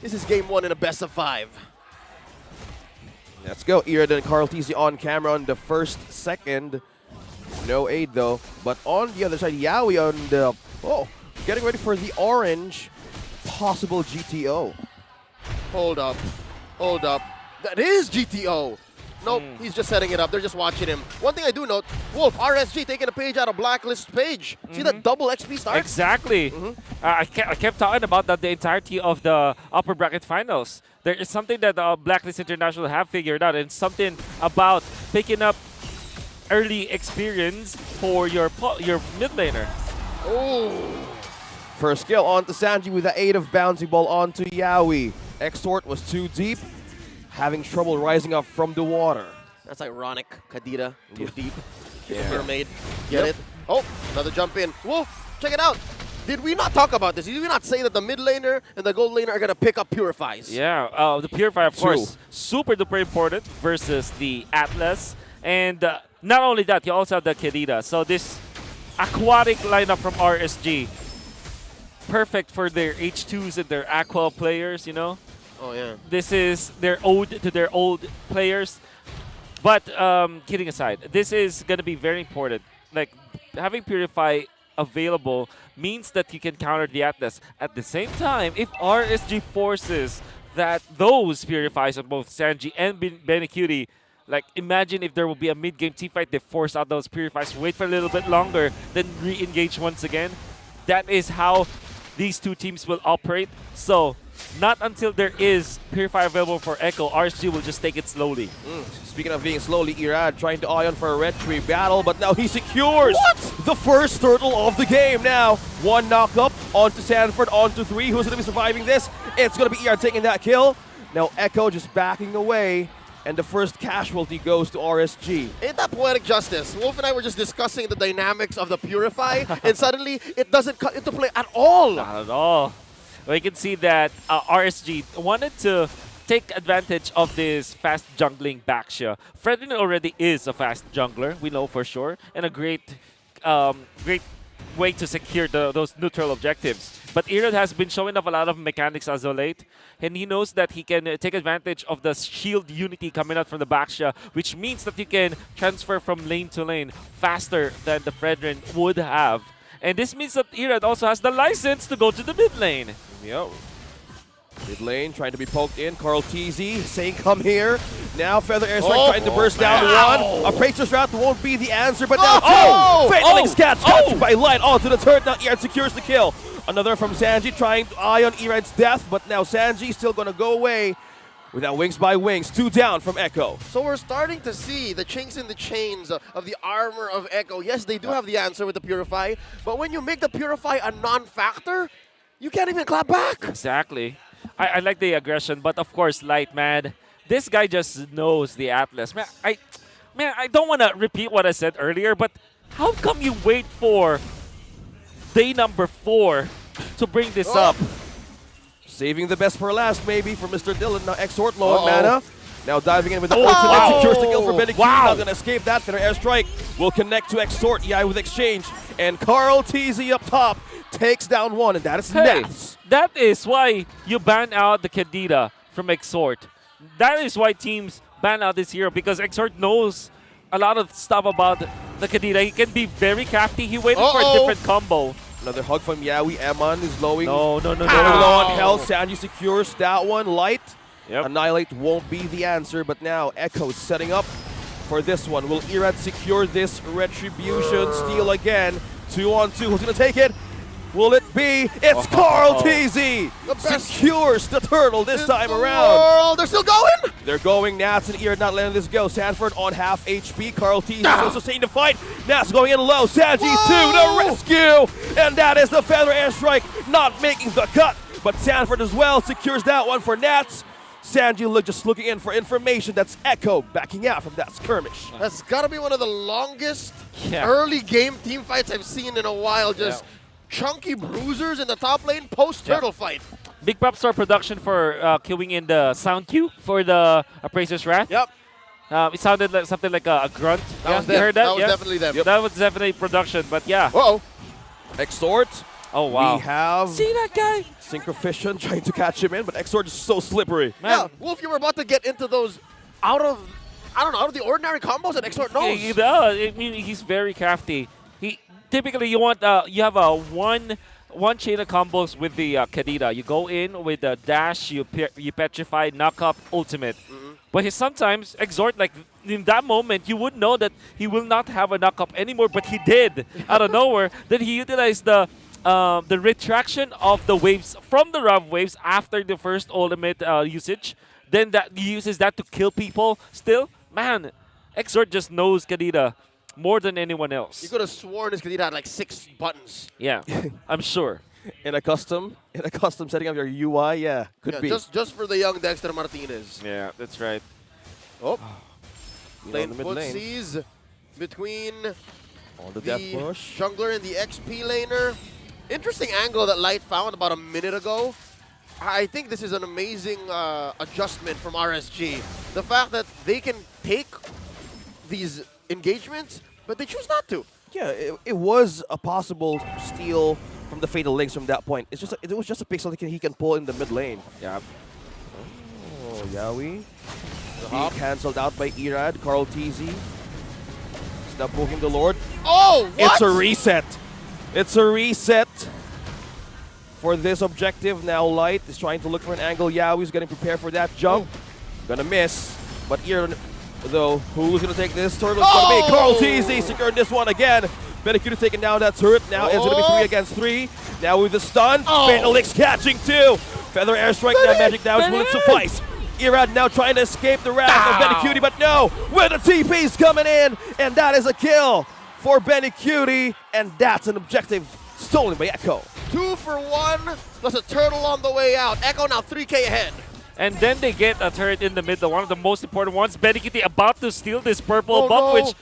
This is game 1 in a best of 5. Let's go. Irad and Carl TZ on camera on the first second. No aid though. But on the other side, Yawi on the getting ready for the orange possible GTO. Hold up. Hold up. That is GTO. Nope, he's just setting it up. They're just watching him. One thing I do note, Wolf, RSG taking a page out of Blacklist's page. See that double XP start? Exactly. I kept talking about that the entirety of the upper bracket finals. There is something that Blacklist International have figured out, and something about picking up early experience for your mid laner. Oh. First skill onto Sanji with the aid of bouncing ball onto Yawi. Extort was too deep, having trouble rising up from the water. That's ironic. Kadira, too deep. Yeah. Mermaid. Get it? Oh, another jump in. Wolf, check it out. Did we not talk about this? Did we not say that the mid laner and the gold laner are going to pick up Purifies? Yeah, the Purify, of course, super duper important versus the Atlas. And not only that, you also have the Kedida. So this aquatic lineup from RSG, perfect for their H2s and their Aqua players, you know? Oh, yeah. This is their ode to their old players. But kidding aside, this is going to be very important. Like, having Purify available means that you can counter the Atlas. At the same time, if RSG forces that those Purifies on both Sanji and Benecutie, like, imagine if there will be a mid-game team fight, they force out those Purifies, wait for a little bit longer, then re-engage once again. That is how these two teams will operate. So, not until there is Purify available for Echo, RSG will just take it slowly. Speaking of being slowly, Irad trying to ion for a red tree battle, but now he secures the first turtle of the game now. One knock up onto Sanford, onto 3. Who's going to be surviving this? It's going to be Irad taking that kill. Now Echo just backing away, and the first casualty goes to RSG. Ain't that poetic justice? Wolf and I were just discussing the dynamics of the Purify, and suddenly it doesn't come into play at all. Not at all. We can see that RSG wanted to take advantage of this fast jungling Baxia. Fredrin already is a fast jungler, we know for sure, and a great way to secure those neutral objectives. But Irad has been showing off a lot of mechanics as of late, and he knows that he can take advantage of the shield unity coming out from the Baxia, which means that you can transfer from lane to lane faster than the Fredrin would have. And this means that Irad also has the license to go to the mid lane. Yo. Mid lane trying to be poked in. Carl TZ saying come here. Now Feather Airstrike trying to burst down one. Appraiser's Wrath won't be the answer, but now two! Fatally Scats captured by Light onto the turret. Now Irad secures the kill. Another from Sanji trying to eye on Irad's death, but now Sanji still going to go away without Wings by Wings. 2 down from Echo. So we're starting to see the chinks in the chains of the armor of Echo. Yes, they do have the answer with the Purify, but when you make the Purify a non-factor, you can't even clap back. Exactly. I like the aggression, but of course, Light, man, this guy just knows the Atlas. Man, I don't want to repeat what I said earlier, but how come you wait for day number 4 to bring this up? Saving the best for last, maybe, for Mr. Dylan. Now Exhort low on mana. Now diving in with the ultimate, secures the kill for Benecutie. Not going to escape that. Feather Airstrike will connect to Exhort. Yeah, with exchange. And Carl TZ up top takes down one, and that is Nats. That is why you ban out the Kadida from Exhort. That is why teams ban out this hero, because Exhort knows a lot of stuff about the Kadida. He can be very crafty. He waited for a different combo. Another hug from Yawi. Eman is lowing. No. Low on health. Sanji secures that one. Light. Yep. Annihilate won't be the answer, but now Echo setting up for this one. Will Irad secure this retribution? Steal again. 2 on 2. Who's going to take it? Will it be? It's Carl TZ! Secures the turtle this time around. They're still going? They're going. Nats and Irad not letting this go. Sanford on half HP. Carl TZ also staying to fight. Nats going in low. Sanji to the rescue! And that is the Feather Airstrike not making the cut. But Sanford as well secures that one for Nats. Sanji just looking in for information. That's Echo backing out from that skirmish. That's got to be one of the longest early game team fights I've seen in a while. Just chunky bruisers in the top lane post-turtle fight. Big props to our production for queuing in the sound cue for the Appraiser's Wrath. Yep. It sounded like something like a grunt. That was you heard that? That was definitely them. That was definitely production, but yeah. Uh-oh. Extort Oh, wow. We have See that guy? Synchrovision trying to catch him in, but Exort is so slippery. Yeah, Wolf, you were about to get into those out of the ordinary combos that Exort knows. He does. I mean, he's very crafty. He typically you have a one chain of combos with the Kadita. You go in with the dash, you petrify, knock up, ultimate. But he sometimes Exort, like in that moment, you would know that he will not have a knock up anymore, but he did out of nowhere. Then he utilized the retraction of the waves from the Rav waves after the first ultimate usage. Then he uses that to kill people. Still, man, Exort just knows Kadita more than anyone else. You could have sworn this Kadita had like 6 buttons. Yeah, I'm sure. In a custom setting of your UI, yeah, could be. Just for the young Dexter Martinez. Yeah, that's right. Oh, In playing the mid lane. footsies between On the the death push. jungler and the XP laner. Interesting angle that Light found about a minute ago. I think this is an amazing adjustment from RSG. The fact that they can take these engagements, but they choose not to. Yeah, it was a possible steal from the Fatal Links from that point. It was just a pixel that he can pull in the mid lane. Yeah. Oh, Yawi. Being cancelled out by Irad. Carl TZ. He's now poking the Lord. Oh, what? It's a reset. It's a reset for this objective. Now Light is trying to look for an angle. Yawi's getting prepared for that jump. Gonna miss. But Irad, though, who's gonna take this turtle? It's gonna be Carl TZ secured this one again. Benikuta taking down that turret. Now it's gonna be 3 against 3. Now with the stun. Fatal Links catching 2. Feather airstrike now. Magic damage will it suffice. Irad now trying to escape the wrath of Benikuta, but no, where the TP's coming in, and that is a kill for Benikuta, and that's an objective stolen by Echo. 2 for 1, plus a turtle on the way out. Echo now 3K ahead. And then they get a turret in the middle, one of the most important ones. Benikuta about to steal this purple buff, which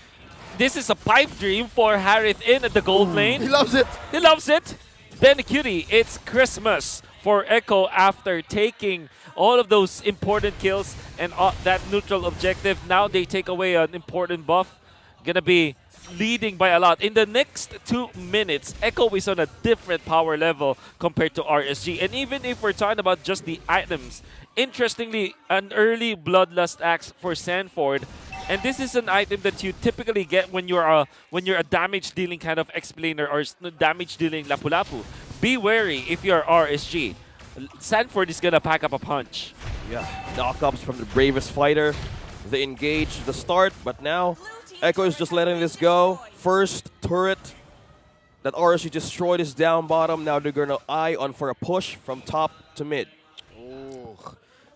this is a pipe dream for Harith in at the gold lane. He loves it. He loves it. Benikuta, it's Christmas for Echo after taking all of those important kills and that neutral objective. Now they take away an important buff. Gonna be leading by a lot. In the next 2 minutes, Echo is on a different power level compared to RSG. And even if we're talking about just the items, interestingly, an early Bloodlust Axe for Sanford. And this is an item that you typically get when you're a damage dealing kind of explainer or damage dealing Lapu-Lapu. Be wary if you're RSG. Sanford is gonna pack up a punch. Yeah, knockups from the bravest fighter. They engage the start, but now Echo is just letting this go. First turret that RSG destroyed is down bottom. Now they're gonna eye on for a push from top to mid. Ooh.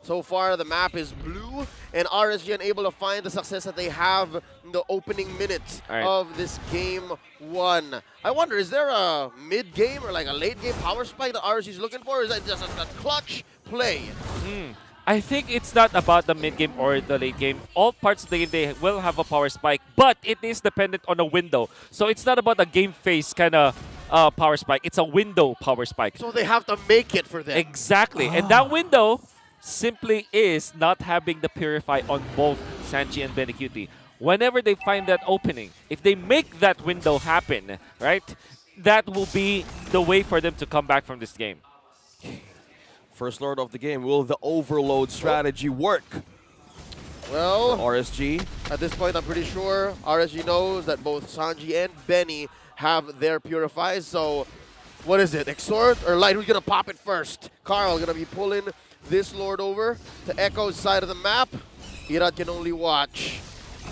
So far, the map is blue, and RSG unable to find the success that they have in the opening minutes of this game 1. I wonder, is there a mid-game or like a late-game power spike that RSG is looking for, or is that just a clutch play? I think it's not about the mid-game or the late game. All parts of the game, they will have a power spike, but it is dependent on a window. So it's not about a game phase kind of power spike. It's a window power spike. So they have to make it for them. Exactly. And that window simply is not having the Purify on both Sanji and Benikuta. Whenever they find that opening, if they make that window happen, right, that will be the way for them to come back from this game. First Lord of the game. Will the overload strategy work? Well, RSG. at this point, I'm pretty sure RSG knows that both Sanji and Benny have their Purifies. So, what is it? Exort or Light? Who's going to pop it first? Carl going to be pulling this Lord over to Echo's side of the map. Irad can only watch.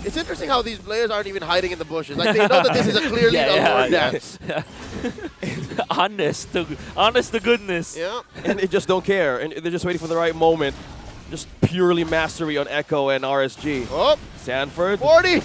It's interesting how these players aren't even hiding in the bushes. Like, they know that this is a clearly a Lord dance. honest to goodness. Yeah. And they just don't care. And they're just waiting for the right moment. Just purely mastery on Echo and RSG. Oh, Sanford. 40.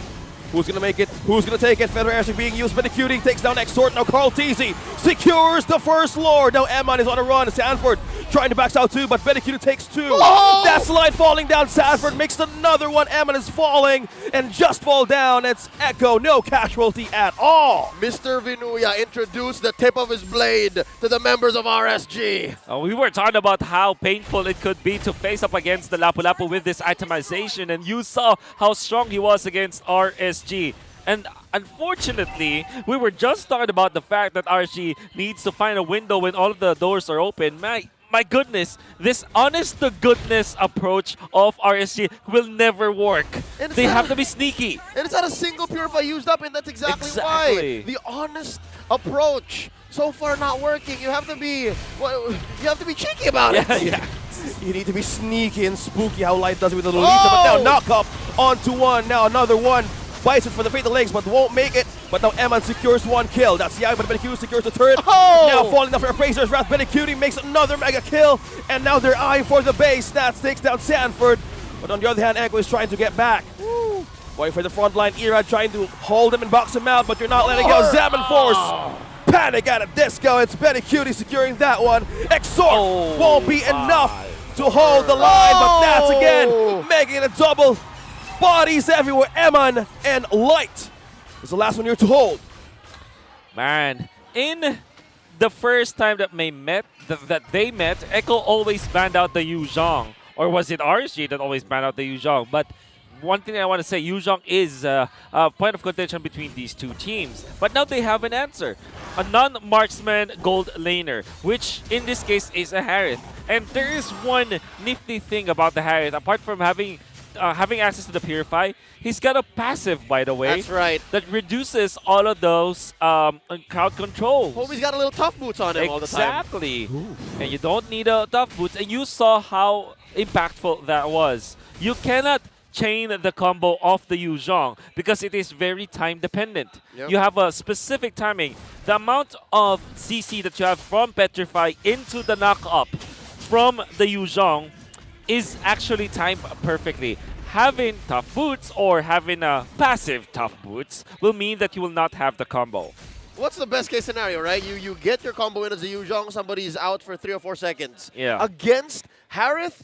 Who's going to make it? Who's going to take it? Feather Airstrike being used by the cutie. Takes down Exort. Now Carl TZ secures the first Lord. Now Emon is on a run. Sanford trying to back out too, but Benikuta takes 2. Oh! That slide falling down. Sanford makes another one. Emon is falling and just fall down. It's Echo. No casualty at all. Mr. Vinuya introduced the tip of his blade to the members of RSG. We were talking about how painful it could be to face up against the Lapu-Lapu with this itemization, and you saw how strong he was against RSG. And Unfortunately, we were just talking about the fact that RSG needs to find a window when all of the doors are open. My goodness, this honest-to-goodness approach of RSG will never work. They have to be sneaky. And it's not a single Purify used up, and that's exactly why. The honest approach. So far not working. You have to be cheeky about it. Yeah. You need to be sneaky and spooky how Light does it with the Lolita, but now knock up onto one. Now another one. Bites it for the fatal legs, but won't make it. But now Eman secures one kill. That's Yawi, but Benicudi secures the third. Now falling down for Appraiser's Wrath. Benicudi makes another mega kill, and now they're eyeing for the base. That takes down Sanford. But on the other hand, Echo is trying to get back. Waiting for the front line. Era trying to hold him and box him out, but you're not letting go. Zaman Force. Panic at a disco. It's Benicudi securing that one. Exort won't be enough to hold the line, but that's again making it a double. Bodies everywhere. Eman and Light is the last one here to hold. Man, in the first time that they met, Echo always banned out the Yuzhong. Or was it RSG that always banned out the Yuzhong? But one thing I want to say, Yuzhong is a point of contention between these two teams. But now they have an answer. A non-marksman gold laner, which in this case is a Harith. And there is one nifty thing about the Harith, apart from having access to the Purify, he's got a passive, by the way. That's right. That reduces all of those crowd controls. Homie's got a little tough boots on him all the time. Exactly. And you don't need a tough boots. And you saw how impactful that was. You cannot chain the combo of the Yuzhong because it is very time dependent. Yep. You have a specific timing. The amount of CC that you have from Petrify into the knock-up from the Yuzhong is actually timed perfectly. Having tough boots or having a passive tough boots will mean that you will not have the combo. What's the best case scenario, right? You get your combo in as a Yuzhong, somebody's out for 3 or 4 seconds. Yeah. Against Harith,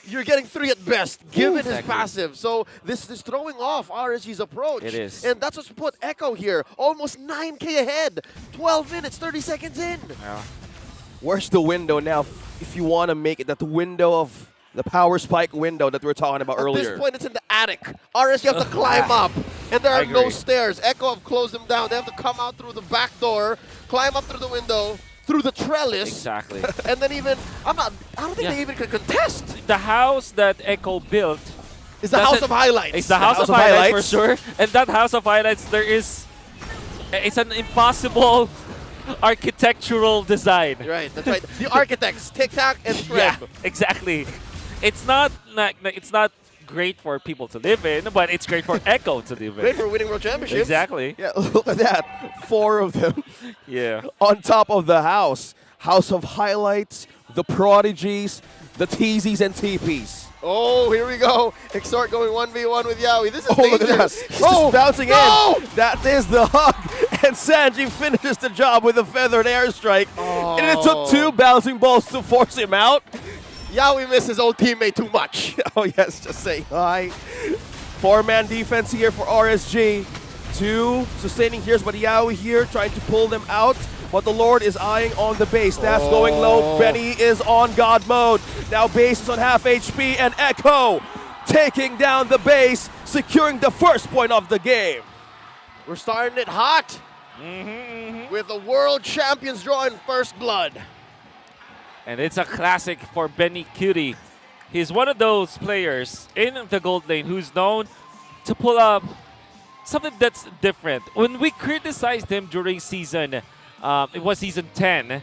you're getting 3 at best, given his Exactly. passive. So this is throwing off RSG's approach. It is. And that's what's put Echo here, almost 9K ahead. 12 minutes, 30 seconds in. Yeah. Where's the window now if you want to make it that window of the power spike window that we were talking about earlier? At this point, it's in the attic. RSG have to climb up, and there are no agree. stairs. Echo have closed them down. They have to come out through the back door, climb up through the window, through the trellis. Exactly. And then I don't think they even could contest. The house that Echo built It's the House of Highlights. It's the House of Highlights for sure. And that House of Highlights, it's an impossible architectural design. Right, that's right. The architects, Tic Tac and Shred. Yeah, exactly. It's not great for people to live in, but it's great for Echo to live in. Great for winning world championships. Exactly. Yeah, look at that. 4 of them Yeah. on top of the house. House of Highlights, the Prodigies, the TZs and TPs. Oh, here we go. Exort going 1v1 with Yawi. This is Oh, look at that. dangerous. He's just bouncing no! in. That is the hug. And Sanji finishes the job with a feathered airstrike. And it took 2 bouncing balls to force him out. Yawi missed his old teammate too much. Oh, yes, just saying hi. 4-man defense here for RSG. 2 sustaining heroes, but Yawi here trying to pull them out. But the Lord is eyeing on the base. That's going low. Benny is on God mode. Now base is on half HP, and Echo taking down the base, securing the first point of the game. We're starting it hot with the world champions drawing first blood. And it's a classic for Benicudi. He's one of those players in the gold lane who's known to pull up something that's different. When we criticized him during season, it was season 10,